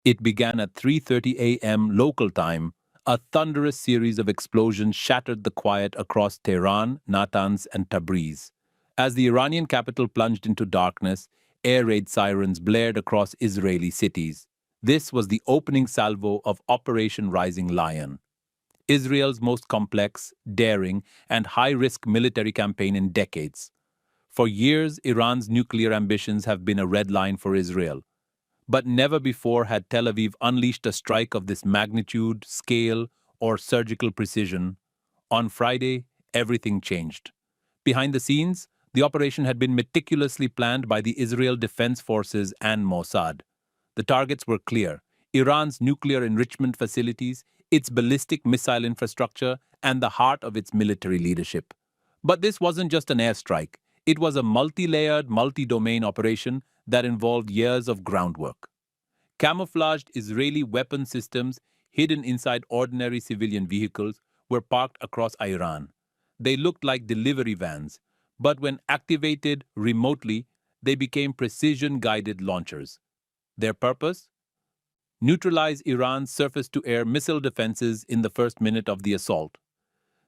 It began at 3:30 a.m. local time. A thunderous series of explosions shattered the quiet across Tehran, Natanz, and Tabriz. As the Iranian capital plunged into darkness, air raid sirens blared across Israeli cities. This was the opening salvo of Operation Rising Lion, Israel's most complex, daring, and high-risk military campaign in decades. For years, Iran's nuclear ambitions have been a red line for Israel. But never before had Tel Aviv unleashed a strike of this magnitude, scale, or surgical precision. On Friday, everything changed. Behind the scenes, the operation had been meticulously planned by the Israel Defense Forces and Mossad. The targets were clear: Iran's nuclear enrichment facilities, its ballistic missile infrastructure, and the heart of its military leadership. But this wasn't just an airstrike. It was a multi-layered, multi-domain operation that involved years of groundwork. Camouflaged Israeli weapon systems hidden inside ordinary civilian vehicles were parked across Iran. They looked like delivery vans, but when activated remotely, they became precision-guided launchers. Their purpose? Neutralize Iran's surface-to-air missile defenses in the first minute of the assault.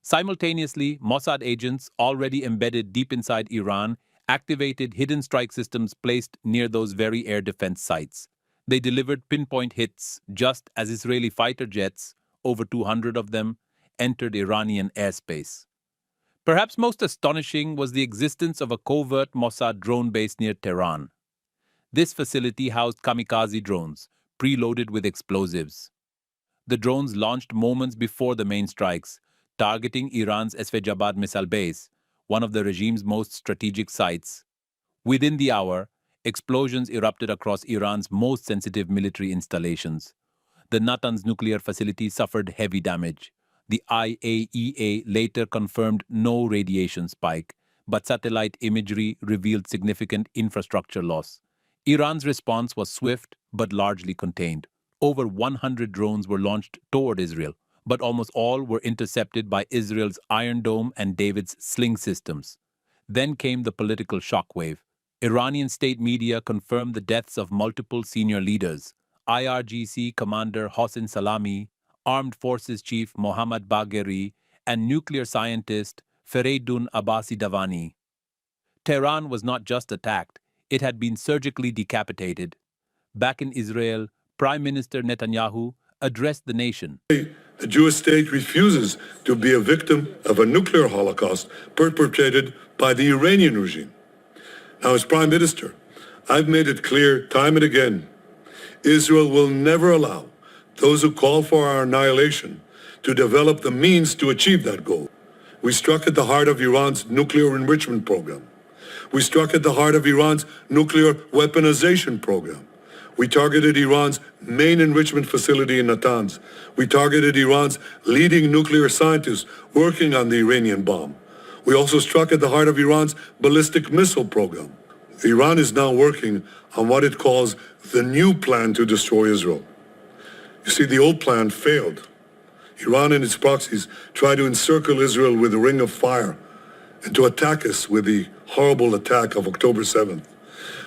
Simultaneously, Mossad agents already embedded deep inside Iran activated hidden strike systems placed near those very air defense sites. They delivered pinpoint hits just as Israeli fighter jets, over 200 of them, entered Iranian airspace. Perhaps most astonishing was the existence of a covert Mossad drone base near Tehran. This facility housed kamikaze drones, preloaded with explosives. The drones launched moments before the main strikes, targeting Iran's Esfejabad missile base, one of the regime's most strategic sites. Within the hour, explosions erupted across Iran's most sensitive military installations. The Natanz nuclear facility suffered heavy damage. The IAEA later confirmed no radiation spike, but satellite imagery revealed significant infrastructure loss. Iran's response was swift but largely contained. Over 100 drones were launched toward Israel, but almost all were intercepted by Israel's Iron Dome and David's sling systems. Then came the political shockwave. Iranian state media confirmed the deaths of multiple senior leaders: IRGC Commander Hossein Salami, Armed Forces Chief Mohammad Bagheri, and nuclear scientist Fereydun Abbasi Davani. Tehran was not just attacked, it had been surgically decapitated. Back in Israel, Prime Minister Netanyahu addressed the nation. The Jewish state refuses to be a victim of a nuclear holocaust perpetrated by the Iranian regime. Now, as Prime Minister, I've made it clear time and again, Israel will never allow those who call for our annihilation to develop the means to achieve that goal. We struck at the heart of Iran's nuclear enrichment program. We struck at the heart of Iran's nuclear weaponization program. We targeted Iran's main enrichment facility in Natanz. We targeted Iran's leading nuclear scientists working on the Iranian bomb. We also struck at the heart of Iran's ballistic missile program. Iran is now working on what it calls the new plan to destroy Israel. You see, the old plan failed. Iran and its proxies tried to encircle Israel with a ring of fire and to attack us with the horrible attack of October 7th.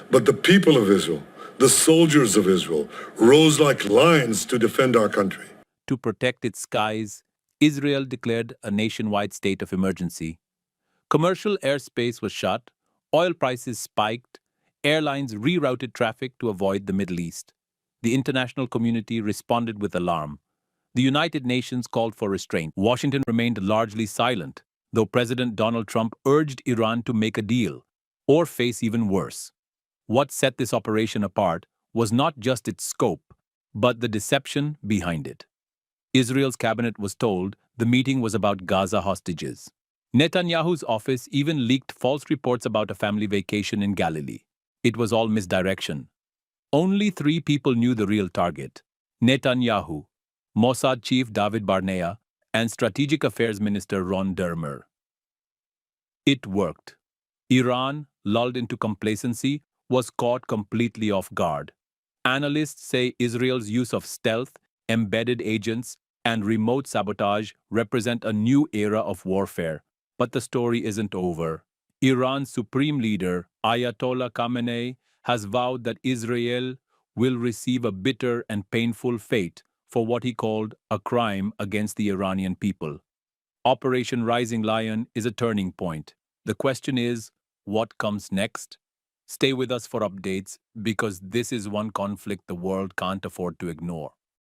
But the people of Israel, the soldiers of Israel, rose like lions to defend our country. To protect its skies, Israel declared a nationwide state of emergency. Commercial airspace was shut, oil prices spiked, airlines rerouted traffic to avoid the Middle East. The international community responded with alarm. The United Nations called for restraint. Washington remained largely silent, though President Donald Trump urged Iran to make a deal, or face even worse. What set this operation apart was not just its scope, but the deception behind it. Israel's cabinet was told the meeting was about Gaza hostages. Netanyahu's office even leaked false reports about a family vacation in Galilee. It was all misdirection. Only 3 people knew the real target: Netanyahu, Mossad chief David Barnea, and Strategic Affairs Minister Ron Dermer. It worked. Iran, lulled into complacency, was caught completely off guard. Analysts say Israel's use of stealth, embedded agents, and remote sabotage represent a new era of warfare. But the story isn't over. Iran's supreme leader, Ayatollah Khamenei, has vowed that Israel will receive a bitter and painful fate for what he called a crime against the Iranian people. Operation Rising Lion is a turning point. The question is, what comes next? Stay with us for updates because this is one conflict the world can't afford to ignore.